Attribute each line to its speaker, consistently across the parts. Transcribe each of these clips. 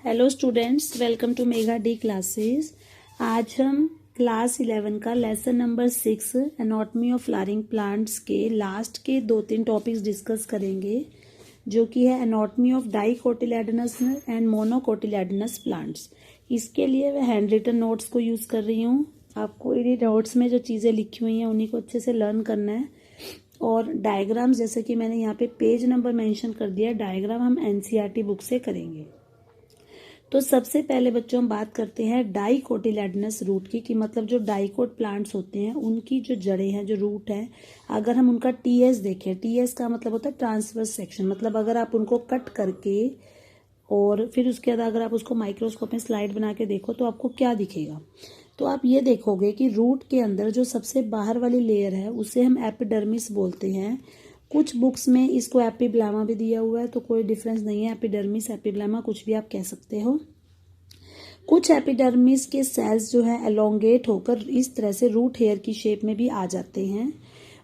Speaker 1: Hello students, welcome to mega D classes. आज हम class 11 का lesson number 6 anatomy of flowering plants के last के 2-3 टॉपिक्स डिस्कस करेंगे, जो कि है anatomy of dicotyledonous and monocotyledonous plants. इसके लिए मैं हैंड रिटन नोट्स को यूज़ कर रही हूँ। आपको इन नोट्स में जो चीज़ें लिखी हुई हैं उन्हीं को अच्छे से लर्न करना है। और डायग्राम्स, जैसे कि मैंने यहाँ पे पेज नंबर मेंशन कर दिया है, डायग्राम हम एनसीईआरटी बुक से करेंगे। तो सबसे पहले बच्चों हम बात करते हैं डाइकोटिलेडोनस रूट की, कि मतलब जो डाइकोट प्लांट्स होते हैं उनकी जो जड़ें हैं, जो रूट हैं, अगर हम उनका टीएस देखें, टीएस का मतलब होता है ट्रांसवर्स सेक्शन, मतलब अगर आप उनको कट करके और फिर उसके बाद अगर आप उसको माइक्रोस्कोप में स्लाइड बना के देखो तो आपको क्या दिखेगा। तो आप ये देखोगे कि रूट के अंदर जो सबसे बाहर वाली लेयर है उसे हम एपिडर्मिस बोलते हैं। कुछ बुक्स में इसको एपिब्लामा भी दिया हुआ है, तो कोई डिफरेंस नहीं है, एपिडर्मिस एपिब्लामा कुछ भी आप कह सकते हो। कुछ एपिडर्मिस के सेल्स जो है एलोंगेट होकर इस तरह से रूट हेयर की शेप में भी आ जाते हैं।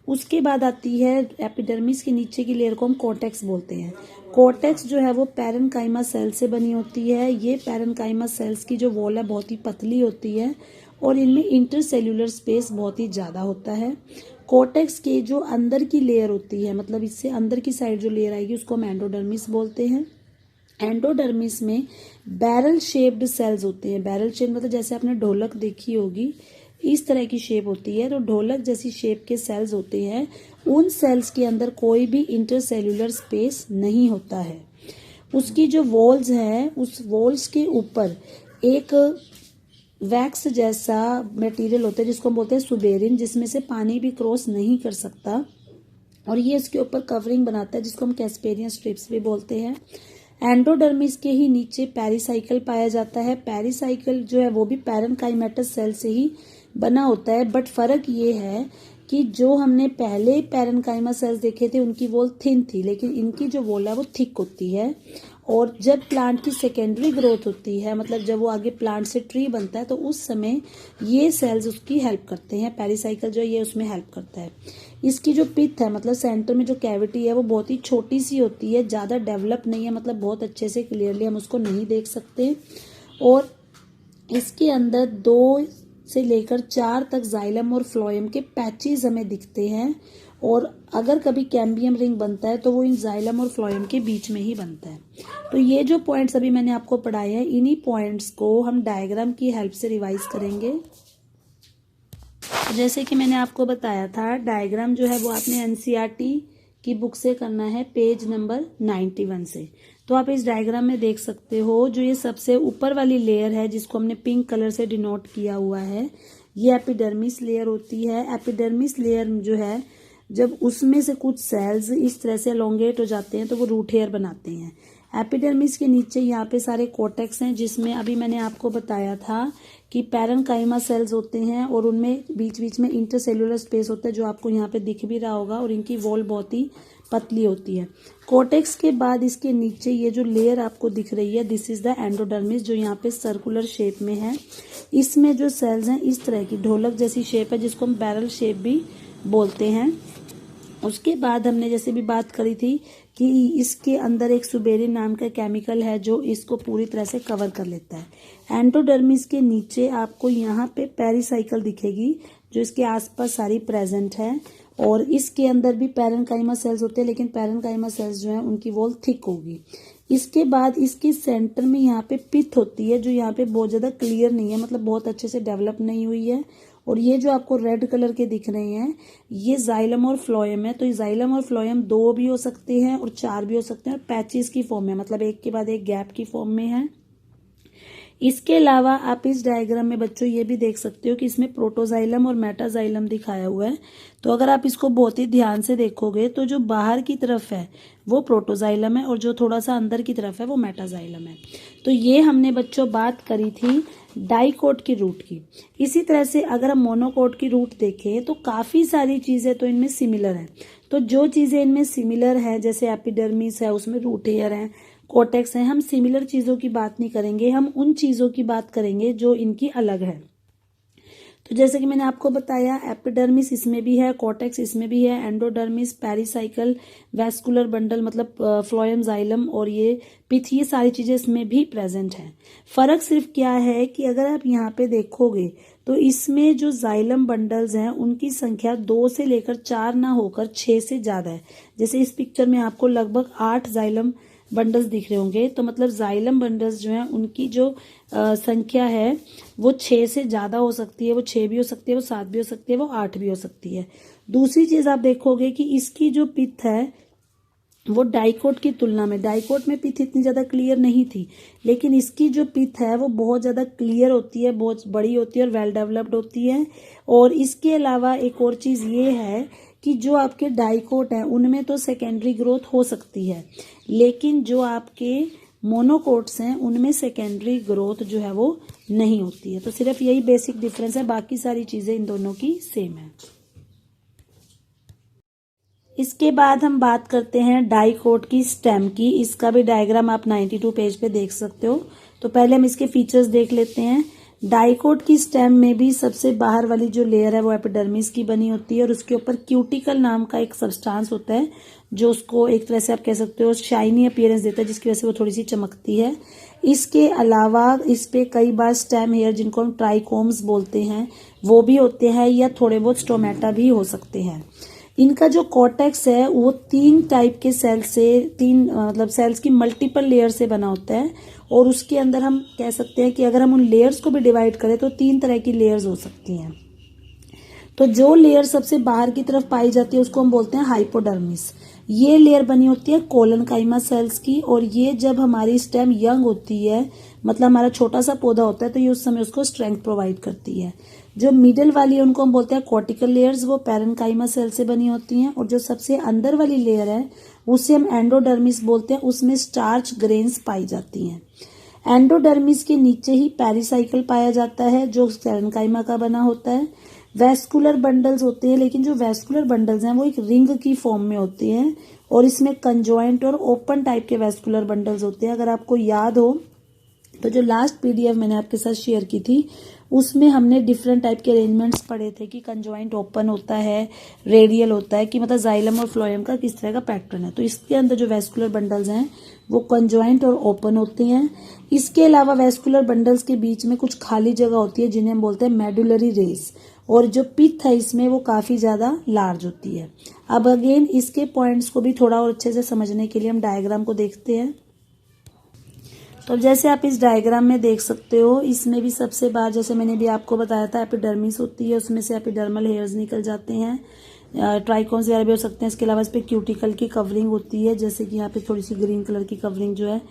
Speaker 1: उसके बाद आती है एपिडर्मिस के नीचे की लेयर को हम कॉर्टेक्स बोलते हैं। कॉर्टेक्स जो है वो पैरेन्काइमा सेल से बनी होती है। ये पैरेन्काइमा सेल्स की जो वॉल है बहुत ही पतली होती है और इनमें इंटरसेल्यूलर स्पेस बहुत ही ज़्यादा होता है। कॉर्टेक्स के जो अंदर की लेयर होती है, मतलब इससे अंदर की साइड जो लेयर आएगी उसको हम एंडोडर्मिस बोलते हैं। एंडोडर्मिस में बैरल शेप्ड सेल्स होते हैं। बैरल शेप मतलब जैसे आपने ढोलक देखी होगी, इस तरह की शेप होती है। तो ढोलक जैसी शेप के सेल्स होते हैं। उन सेल्स के अंदर कोई भी इंटरसेल्यूलर स्पेस नहीं होता है। उसकी जो वॉल्स हैं, उस वॉल्स के ऊपर एक वैक्स जैसा मटेरियल होता है जिसको हम बोलते हैं सुबेरिन, जिसमें से पानी भी क्रॉस नहीं कर सकता, और ये इसके ऊपर कवरिंग बनाता है जिसको हम कैस्पेरियन स्ट्रिप्स भी बोलते हैं। एंडोडर्मिस के ही नीचे पेरिसाइकिल पाया जाता है। पेरिसाइकिल जो है वो भी पैरेन्काइमेटस सेल से ही बना होता है, बट फर्क ये है कि जो हमने पहले पैरेन्काइमा सेल्स देखे थे उनकी वॉल थिन थी, लेकिन इनकी जो वॉल है वो थिक होती है। और जब प्लांट की सेकेंडरी ग्रोथ होती है, मतलब जब वो आगे प्लांट से ट्री बनता है, तो उस समय ये सेल्स उसकी हेल्प करते हैं। पेरिसाइकिल जो है ये उसमें हेल्प करता है। इसकी जो पिथ है, मतलब सेंटर में जो कैविटी है वो बहुत ही छोटी सी होती है, ज़्यादा डेवलप नहीं है, मतलब बहुत अच्छे से क्लियरली हम उसको नहीं देख सकते। और इसके अंदर 2 से लेकर 4 तक जाइलम और फ्लोएम के पैचेस हमें दिखते हैं। और अगर कभी कैम्बियम रिंग बनता है तो वो इन जाइलम और फ्लोएम के बीच में ही बनता है। तो ये जो पॉइंट्स अभी मैंने आपको पढ़ाए हैं, इन्हीं पॉइंट्स को हम डायग्राम की हेल्प से रिवाइज करेंगे। जैसे कि मैंने आपको बताया था, डायग्राम जो है वो आपने एनसीईआरटी की बुक से करना है, पेज नंबर 91 से। तो आप इस डायग्राम में देख सकते हो, जो ये सबसे ऊपर वाली लेयर है जिसको हमने पिंक कलर से डिनोट किया हुआ है, ये एपिडर्मिस लेयर होती है। एपिडर्मिस लेयर जो है, जब उसमें से कुछ सेल्स इस तरह से एलोंगेट हो जाते हैं तो वो रूट हेयर बनाते हैं। एपिडर्मिस के नीचे यहाँ पे सारे कॉर्टेक्स हैं, जिसमें अभी मैंने आपको बताया था कि पैरेन्काइमा सेल्स होते हैं और उनमें बीच बीच में इंटरसेल्यूलर स्पेस होता है, जो आपको यहाँ पे दिख भी रहा होगा, और इनकी वॉल बहुत ही पतली होती है। कॉर्टेक्स के बाद इसके नीचे ये जो लेयर आपको दिख रही है, दिस इज द एंडोडर्मिस, जो यहाँ पे सर्कुलर शेप में है। इसमें जो सेल्स हैं इस तरह की ढोलक जैसी शेप है, जिसको हम बैरल शेप भी बोलते हैं। उसके बाद हमने जैसे भी बात करी थी कि इसके अंदर एक सुबेरिन नाम का केमिकल है जो इसको पूरी तरह से कवर कर लेता है। एंडोडर्मिस के नीचे आपको यहाँ पे पेरिसाइकिल दिखेगी, जो इसके आसपास सारी प्रेजेंट है। और इसके अंदर भी पैरेन्काइमा सेल्स होते हैं, लेकिन पैरेन्काइमा सेल्स जो है उनकी वॉल थिक होगी। इसके बाद इसके सेंटर में यहाँ पे पिथ होती है, जो यहाँ पे बहुत ज़्यादा क्लियर नहीं है, मतलब बहुत अच्छे से डेवलप नहीं हुई है। और ये जो आपको रेड कलर के दिख रहे हैं, ये जाइलम और फ्लोएम है। तो ये जाइलम और फ्लोएम 2 भी हो सकते हैं और 4 भी हो सकते हैं, और पैचेस की फॉर्म में, मतलब एक के बाद एक गैप की फॉर्म में है। इसके अलावा आप इस डायग्राम में बच्चों ये भी देख सकते हो कि इसमें प्रोटोजाइलम और मेटाजाइलम दिखाया हुआ है। तो अगर आप इसको बहुत ही ध्यान से देखोगे तो जो बाहर की तरफ है वो प्रोटोजाइलम है, और जो थोड़ा सा अंदर की तरफ है वो मेटाजाइलम है। तो ये हमने बच्चों बात करी थी डाइकोट की रूट की। इसी तरह से अगर हम मोनोकोट की रूट देखें तो काफ़ी सारी चीज़ें तो इनमें सिमिलर हैं। तो जो चीज़ें इनमें सिमिलर है, जैसे एपिडर्मिस है, उसमें रूट हेयर है, कॉर्टेक्स है, हम सिमिलर चीज़ों की बात नहीं करेंगे, हम उन चीज़ों की बात करेंगे जो इनकी अलग है। तो जैसे कि मैंने आपको बताया, एपिडर्मिस इसमें भी है, कॉर्टेक्स इसमें भी है, एंडोडर्मिस, पेरिसाइकल, वैस्कुलर बंडल मतलब फ्लोएम, जाइलम और ये पिथ, ये सारी चीजें इसमें भी प्रेजेंट हैं। फर्क सिर्फ क्या है कि अगर आप यहाँ पे देखोगे तो इसमें जो जाइलम बंडल्स हैं उनकी संख्या 2 से लेकर 4 ना होकर 6 से ज्यादा है। जैसे इस पिक्चर में आपको लगभग 8 जाइलम बंडल्स दिख रहे होंगे, तो मतलब जाइलम बंडल्स जो हैं उनकी जो संख्या है वो 6 से ज्यादा हो सकती है। वो 6 भी हो सकती है, वो 7 भी हो सकती है, वो 8 भी हो सकती है। दूसरी चीज आप देखोगे कि इसकी जो पिथ है वो डाइकोट की तुलना में, डाइकोट में पिथ इतनी ज्यादा क्लियर नहीं थी, लेकिन इसकी जो पिथ है वो बहुत ज्यादा क्लियर होती है, बहुत बड़ी होती है और वेल डेवलप्ड होती है। और इसके अलावा एक और चीज ये है कि जो आपके डाइकोट हैं उनमें तो सेकेंडरी ग्रोथ हो सकती है, लेकिन जो आपके मोनोकोट्स हैं उनमें सेकेंडरी ग्रोथ जो है वो नहीं होती है। तो सिर्फ यही बेसिक डिफरेंस है, बाकी सारी चीजें इन दोनों की सेम है। इसके बाद हम बात करते हैं डाइकोट की स्टेम की। इसका भी डायग्राम आप 92 पेज पे देख सकते हो। तो पहले हम इसके फीचर्स देख लेते हैं। डाइकोट की स्टेम में भी सबसे बाहर वाली जो लेयर है वो एपिडर्मिस की बनी होती है और उसके ऊपर क्यूटिकल नाम का एक सब्सटेंस होता है जो उसको एक तरह से आप कह सकते हो शाइनी अपीयरेंस देता है, जिसकी वजह से वो थोड़ी सी चमकती है। इसके अलावा इस पे कई बार स्टेम हेयर, जिनको हम ट्राइकोम्स बोलते हैं, वो भी होते हैं या थोड़े बहुत स्टोमेटा भी हो सकते हैं। इनका जो कॉर्टेक्स है वो 3 टाइप के सेल से, 3 मतलब सेल्स की मल्टीपल लेयर से बना होता है और उसके अंदर हम कह सकते हैं कि अगर हम उन लेयर्स को भी डिवाइड करें तो 3 तरह की लेयर्स हो सकती हैं। तो जो लेयर सबसे बाहर की तरफ पाई जाती है उसको हम बोलते हैं हाइपोडर्मिस। ये लेयर बनी होती है कोलनकाइमा सेल्स की और ये जब हमारी स्टेम यंग होती है, मतलब हमारा छोटा सा पौधा होता है, तो ये उस समय उसको स्ट्रेंथ प्रोवाइड करती है। जो मिडिल वाली है उनको हम बोलते हैं कॉर्टिकल लेयर्स, वो पैरेन्काइमा सेल से बनी होती हैं। और जो सबसे अंदर वाली लेयर है उसे हम एंडोडर्मिस बोलते हैं, उसमें स्टार्च ग्रेन्स पाई जाती हैं। एंडोडर्मिस के नीचे ही पेरिसाइकल पाया जाता है जो पैरेन्काइमा का बना होता है। वैस्कुलर बंडल्स होते हैं, लेकिन जो वैस्कुलर बंडल्स हैं वो एक रिंग की फॉर्म में होते हैं और इसमें कंजॉइंट और ओपन टाइप के वैस्कुलर बंडल्स होते हैं। अगर आपको याद हो तो जो लास्ट पीडीएफ मैंने आपके साथ शेयर की थी उसमें हमने डिफरेंट टाइप के अरेंजमेंट्स पढ़े थे कि कंजॉइंट ओपन होता है, रेडियल होता है, कि मतलब जाइलम और फ्लोएम का किस तरह का पैटर्न है। तो इसके अंदर जो वैस्कुलर बंडल्स हैं वो कंजॉइंट और ओपन होते हैं। इसके अलावा वैस्कुलर बंडल्स के बीच में कुछ खाली जगह होती है जिन्हें हम बोलते हैं मेडुलरी रेस, और जो पिथ है इसमें वो काफी ज्यादा लार्ज होती है। अब अगेन इसके पॉइंट्स को भी थोड़ा और अच्छे से समझने के लिए हम डायग्राम को देखते हैं। तो जैसे आप इस डायग्राम में देख सकते हो, इसमें भी सबसे बाहर, जैसे मैंने भी आपको बताया था, एपिडर्मिस होती है, उसमें से एपिडर्मल हेयर्स निकल जाते हैं, ट्राइकोन्स वगैरह भी हो सकते हैं। इसके अलावा इस पे क्यूटिकल की कवरिंग होती है, जैसे कि यहाँ पे थोड़ी सी ग्रीन कलर की कवरिंग जो है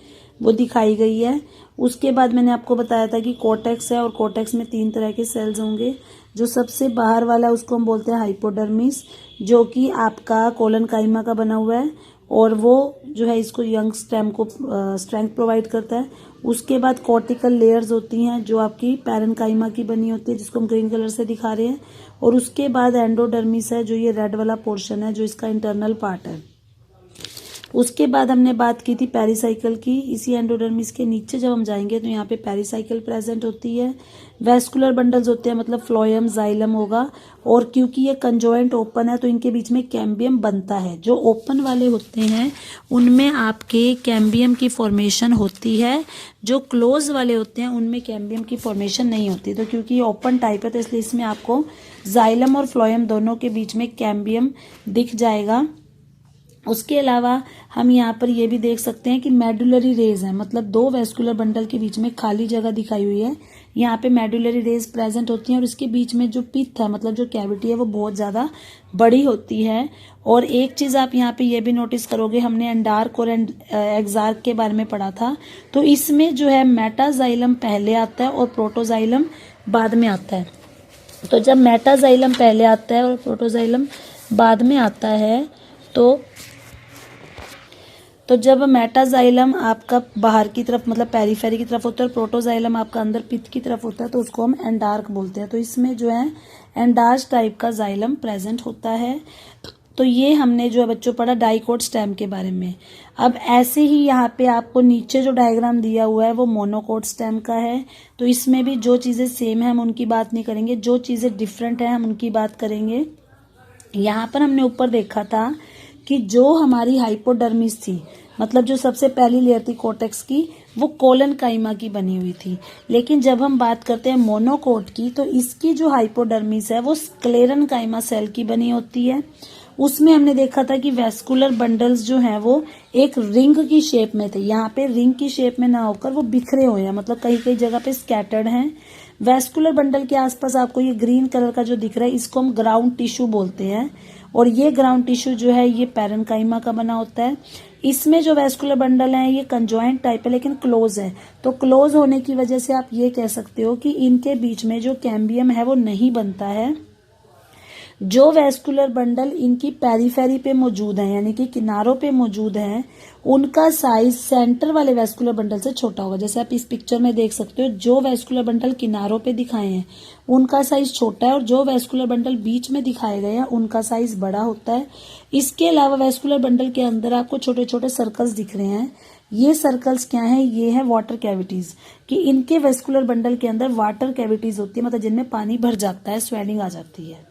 Speaker 1: वो दिखाई गई है। उसके बाद मैंने आपको बताया था कि कॉर्टेक्स है और कॉर्टेक्स में 3 तरह के सेल्स होंगे। जो सबसे बाहर वाला है उसको हम बोलते हैं हाइपोडर्मिस, जो कि आपका कोलनकाइमा का बना हुआ है और वो जो है इसको यंग स्टेम को स्ट्रेंथ प्रोवाइड करता है। उसके बाद कॉर्टिकल लेयर्स होती हैं जो आपकी पैरेन्काइमा की बनी होती है, जिसको हम ग्रीन कलर से दिखा रहे हैं। और उसके बाद एंडोडर्मिस है जो ये रेड वाला पोर्शन है, जो इसका इंटरनल पार्ट है। उसके बाद हमने बात की थी पेरिसाइकल की। इसी एंडोडर्मिस के नीचे जब हम जाएंगे तो यहाँ पे पेरिसाइकल प्रेजेंट होती है। वैस्कुलर बंडल्स होते हैं, मतलब फ्लोएम, जाइलम होगा। और क्योंकि ये कंजॉइंट ओपन है तो इनके बीच में कैम्बियम बनता है। जो ओपन वाले होते हैं उनमें आपके कैम्बियम की फॉर्मेशन होती है, जो क्लोज वाले होते हैं उनमें कैम्बियम की फॉर्मेशन नहीं होती। तो क्योंकि ये ओपन टाइप है तो इसलिए इसमें आपको जाइलम और फ्लोएम दोनों के बीच में कैम्बियम दिख जाएगा। उसके अलावा हम यहाँ पर ये भी देख सकते हैं कि मेडुलरी रेज है, मतलब 2 वैस्कुलर बंडल के बीच में खाली जगह दिखाई हुई है, यहाँ पे मेडुलरी रेज प्रेजेंट होती हैं। और इसके बीच में जो पिथ है, मतलब जो कैविटी है, वो बहुत ज्यादा बड़ी होती है। और एक चीज आप यहाँ पे ये भी नोटिस करोगे, हमने एंडार्क और एक्सार्क के बारे में पढ़ा था, तो इसमें जो है मेटाजाइलम पहले आता है और प्रोटोजाइलम बाद में आता है। तो जब मेटाजाइलम पहले आता है और प्रोटोजाइलम बाद में आता है तो जब मेटाजाइलम आपका बाहर की तरफ, मतलब पेरीफेरी की तरफ होता है और प्रोटोजाइलम आपका अंदर पिथ की तरफ होता है, तो उसको हम एंडार्क बोलते हैं। तो इसमें जो है एंडार्च टाइप का जाइलम प्रेजेंट होता है। तो ये हमने जो है बच्चों पढ़ा डाइकोट स्टेम के बारे में। अब ऐसे ही यहाँ पे आपको नीचे जो डायग्राम दिया हुआ है वो मोनोकोट स्टेम का है। तो इसमें भी जो चीज़ें सेम है हम उनकी बात नहीं करेंगे, जो चीज़ें डिफरेंट है हम उनकी बात करेंगे। यहाँ पर हमने ऊपर देखा था कि जो हमारी हाइपोडर्मिस थी, मतलब जो सबसे पहली लेयर थी कोटेक्स की, वो कोलन काइमा की बनी हुई थी। लेकिन जब हम बात करते हैं मोनोकोट की, तो इसकी जो हाइपोडर्मिस है वो स्क्लेरन काइमा सेल की बनी होती है। उसमें हमने देखा था कि वेस्कुलर बंडल्स जो हैं वो एक रिंग की शेप में थे। यहाँ पे रिंग की शेप में ना होकर वो बिखरे हुए हैं, मतलब कई कई जगह पे स्कैटर्ड हैं। वेस्कुलर बंडल के आसपास आपको ये ग्रीन कलर का जो दिख रहा है, इसको हम ग्राउंड टिश्यू बोलते हैं। और ये ग्राउंड टिश्यू जो है ये पैरेन्काइमा का बना होता है। इसमें जो वेस्कुलर बंडल है ये कंजॉइंट टाइप है लेकिन क्लोज है। तो क्लोज होने की वजह से आप ये कह सकते हो कि इनके बीच में जो कैम्बियम है वो नहीं बनता है। जो वेस्कुलर बंडल इनकी पेरीफेरी पे मौजूद है, यानी कि किनारों पे मौजूद है, उनका साइज सेंटर वाले वेस्कुलर बंडल से छोटा होगा। जैसे आप इस पिक्चर में देख सकते हो, जो वेस्कुलर बंडल किनारों पे दिखाए हैं उनका साइज छोटा है और जो वेस्कुलर बंडल बीच में दिखाए गए हैं उनका साइज बड़ा होता है। इसके अलावा वेस्कुलर बंडल के अंदर आपको छोटे छोटे सर्कल्स दिख रहे हैं। ये सर्कल्स क्या हैं? ये है वाटर कैविटीज, कि इनके वेस्कुलर बंडल के अंदर वाटर कैविटीज होती है, मतलब जिनमें पानी भर जाता है, स्वेलिंग आ जाती है।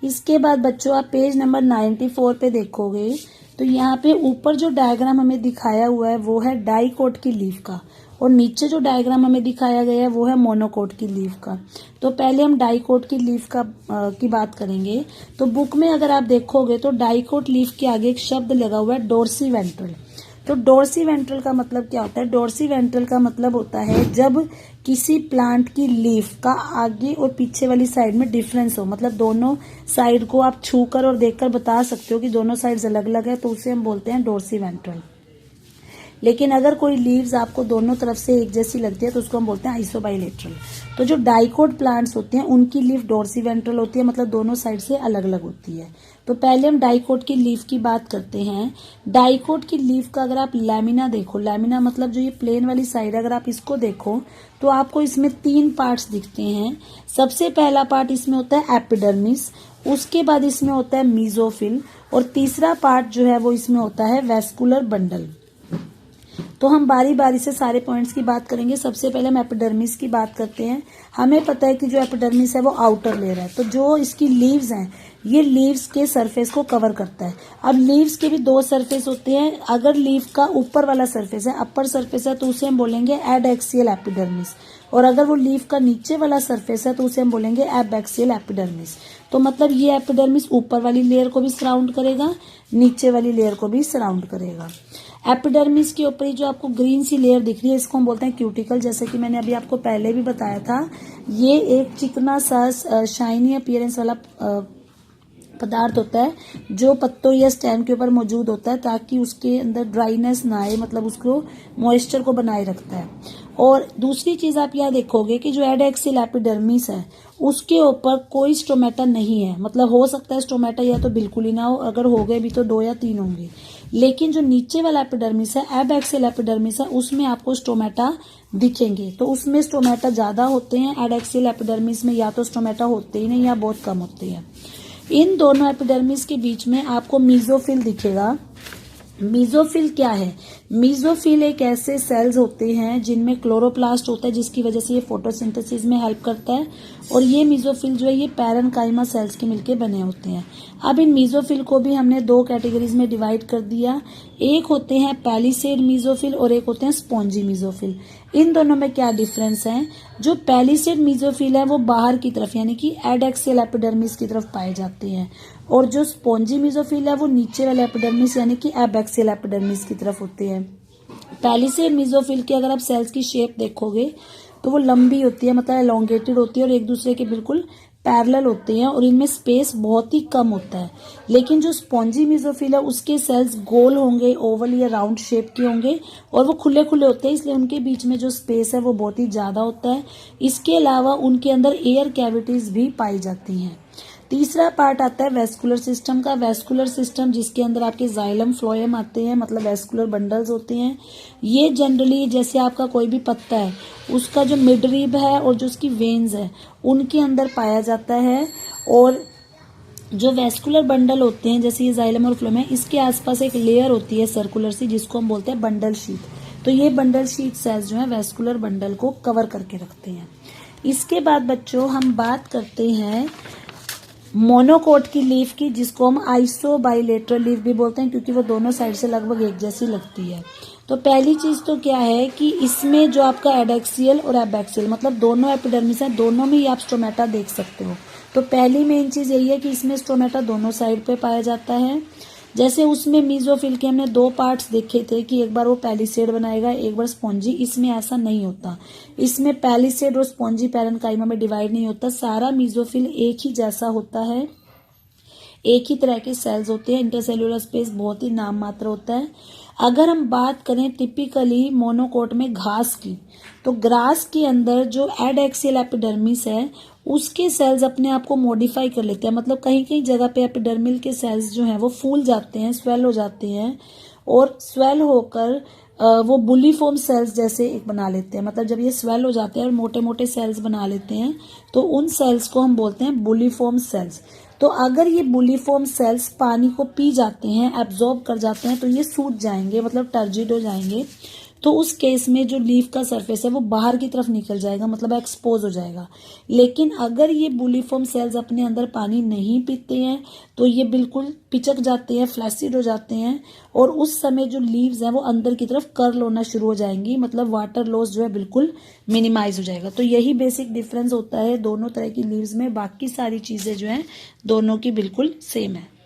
Speaker 1: इसके बाद बच्चों आप पेज नंबर 94 पे देखोगे तो यहाँ पे ऊपर जो डायग्राम हमें दिखाया हुआ है वो है डाइकोट की लीफ का, और नीचे जो डायग्राम हमें दिखाया गया है वो है मोनोकोट की लीफ का। तो पहले हम डाइकोट की लीफ की बात करेंगे। तो बुक में अगर आप देखोगे तो डाइकोट लीफ के आगे एक शब्द लगा हुआ है डोर्सी वेंट्रल। तो डोर्सी वेंट्रल का मतलब क्या होता है? डोर्सी वेंट्रल का मतलब होता है जब किसी प्लांट की लीफ का आगे और पीछे वाली साइड में डिफरेंस हो, मतलब दोनों साइड को आप छूकर और देखकर बता सकते हो कि दोनों साइड्स अलग अलग है, तो उसे हम बोलते हैं डोर्सी वेंट्रल। लेकिन अगर कोई लीव्स आपको दोनों तरफ से एक जैसी लगती है तो उसको हम बोलते हैं आइसोबाइलेटरल। तो जो डाइकोट प्लांट्स होते हैं उनकी लीफ डोर्सी वेंट्रल होती है, मतलब दोनों साइड से अलग अलग होती है। तो पहले हम डाइकोट की लीफ की बात करते हैं। डाइकोट की लीफ का अगर आप लैमिना देखो, लैमिना मतलब जो ये प्लेन वाली साइड है, अगर आप इसको देखो तो आपको इसमें 3 पार्ट्स दिखते हैं। सबसे पहला पार्ट इसमें होता है एपिडर्मिस, उसके बाद इसमें होता है मीजोफिल, और तीसरा पार्ट जो है वो इसमें होता है वेस्कुलर बंडल। तो हम बारी बारी से सारे पॉइंट्स की बात करेंगे। सबसे पहले हम एपिडर्मिस की बात करते हैं। हमें पता है कि जो एपिडर्मिस है वो आउटर लेयर है, तो जो इसकी लीव्स हैं ये लीव्स के सरफेस को कवर करता है। अब लीव्स के भी 2 सरफेस होते हैं। अगर लीव का ऊपर वाला सरफेस है, अपर सरफेस है, तो उसे हम बोलेंगे एडएक्सियल एपिडर्मिस, और अगर वो लीव का नीचे वाला सरफेस है तो उसे हम बोलेंगे एबैक्सियल एपिडर्मिस। तो मतलब ये एपिडर्मिस ऊपर वाली लेयर को भी सराउंड करेगा, नीचे वाली लेयर को भी सराउंड करेगा। एपिडर्मिस के ऊपर ही जो आपको ग्रीन सी लेयर दिख रही है इसको हम बोलते हैं क्यूटिकल। जैसे कि मैंने अभी आपको पहले भी बताया था, ये एक चिकना सा शाइनी अपीयरेंस वाला पदार्थ होता है जो पत्तों या स्टेम के ऊपर मौजूद होता है, ताकि उसके अंदर ड्राइनेस ना आए, मतलब उसको मॉइस्चर को बनाए रखता है। और दूसरी चीज आप यहाँ देखोगे कि जो एडएक्सियल एपिडर्मिस है उसके ऊपर कोई स्टोमेटा नहीं है, मतलब हो सकता है स्टोमेटा या तो बिल्कुल ही ना हो, अगर हो गए भी तो 2 या 3 होंगे। लेकिन जो नीचे वाला एपिडर्मिस है, एबैक्सियल एपिडर्मिस है, उसमें आपको स्टोमेटा दिखेंगे। तो उसमें स्टोमेटा ज्यादा होते हैं, एडएक्सियल एपिडर्मिस में या तो स्टोमेटा होते ही नहीं या बहुत कम होते हैं। इन दोनों एपिडर्मिस के बीच में आपको मीजोफिल दिखेगा। मीजोफिल क्या है? मीजोफिल एक ऐसे सेल्स होते हैं जिनमें क्लोरोप्लास्ट होता है, जिसकी वजह से ये फोटोसिंथेसिस में हेल्प करता है, और ये मीजोफिल जो है ये पैरेन्काइमा सेल्स के मिलके बने होते हैं। अब इन मीजोफिल को भी हमने 2 कैटेगरीज में डिवाइड कर दिया। एक होते हैं पैलिसेड मीजोफिल और एक होते हैं स्पॉन्जी मीजोफिल। इन दोनों में क्या डिफरेंस है? जो पैलिसेड मीजोफिल है वो बाहर की तरफ यानी कि एडएक्सियल एपिडर्मिस की तरफ पाए जाते हैं, और जो स्पॉन्जी मीजोफिल है वो नीचे वाले एपिडर्मिस यानी कि एबैक्सियल एपिडर्मिस की तरफ होते हैं। पैलिसेड मीजोफिल की अगर आप सेल्स की शेप देखोगे तो वो लंबी होती है, मतलब एलोंगेटेड होती है, और एक दूसरे के बिल्कुल पैरेलल होते हैं, और इनमें स्पेस बहुत ही कम होता है। लेकिन जो स्पॉन्जी मीजोफिल है उसके सेल्स गोल होंगे, ओवल या राउंड शेप के होंगे, और वो खुले खुले होते हैं, इसलिए उनके बीच में जो स्पेस है वो बहुत ही ज्यादा होता है। इसके अलावा उनके अंदर एयर कैविटीज भी पाई जाती हैं। तीसरा पार्ट आता है वेस्कुलर सिस्टम का। वेस्कुलर सिस्टम जिसके अंदर आपके जाइलम फ्लोएम आते हैं, मतलब वेस्कुलर बंडल्स होते हैं। ये जनरली जैसे आपका कोई भी पत्ता है उसका जो मिडरिब है और जो उसकी वेन्स है उनके अंदर पाया जाता है, और जो वेस्कुलर बंडल होते हैं जैसे ये जाइलम और फ्लोएम है, इसके आसपास एक लेयर होती है सर्कुलर सी जिसको हम बोलते हैं बंडल शीट। तो ये बंडल शीट सेल्स जो है वेस्कुलर बंडल को कवर करके रखते हैं। इसके बाद बच्चों हम बात करते हैं मोनोकोट की लीफ की, जिसको हम आइसो बाइलेटरल लीफ भी बोलते हैं क्योंकि वो दोनों साइड से लगभग एक जैसी लगती है। तो पहली चीज तो क्या है कि इसमें जो आपका एडेक्सियल और एबैक्सियल मतलब दोनों एपिडर्मिस है, दोनों में ही आप स्टोमेटा देख सकते हो। तो पहली मेन चीज यही है कि इसमें स्टोमेटा दोनों साइड पे पाया जाता है। जैसे उसमें मीजोफिल के हमने दो पार्ट्स देखे थे कि एक बार वो पैलिसेड बनाएगा, एक बार स्पॉन्जी। इसमें ऐसा नहीं होता, इसमें पैलिसेड और स्पॉन्जी पैरेन्काइमा में डिवाइड नहीं होता। सारा मीजोफिल एक ही जैसा होता है, एक ही तरह के सेल्स होते हैं। इंटरसेल्यूलर स्पेस बहुत ही नाम मात्र होता है। अगर हम बात करें टिपिकली मोनोकोट में घास की, तो ग्रास के अंदर जो एडएक्सियल एपिडर्मिस है उसके सेल्स अपने आप को मॉडिफाई कर लेते हैं, मतलब कहीं कहीं जगह पे एपिडर्मिल के सेल्स जो हैं वो फूल जाते हैं, स्वेल हो जाते हैं और स्वेल होकर वो बुलीफॉर्म सेल्स जैसे एक बना लेते हैं। मतलब जब ये स्वेल हो जाते हैं और मोटे मोटे सेल्स बना लेते हैं तो उन सेल्स को हम बोलते हैं बुलीफॉर्म सेल्स। तो अगर ये बुलीफॉर्म सेल्स पानी को पी जाते हैं, एब्जॉर्ब कर जाते हैं, तो ये सूज जाएंगे, मतलब टर्जिड हो जाएंगे। तो उस केस में जो लीफ का सरफेस है वो बाहर की तरफ निकल जाएगा, मतलब एक्सपोज हो जाएगा। लेकिन अगर ये बुलीफॉर्म सेल्स अपने अंदर पानी नहीं पीते हैं तो ये बिल्कुल पिचक जाते हैं, फ्लैसिड हो जाते हैं और उस समय जो लीव्स हैं वो अंदर की तरफ कर्ल होना शुरू हो जाएंगी, मतलब वाटर लॉस जो है बिल्कुल मिनिमाइज हो जाएगा। तो यही बेसिक डिफरेंस होता है दोनों तरह की लीव्स में, बाकी सारी चीजें जो हैं दोनों की बिल्कुल सेम है।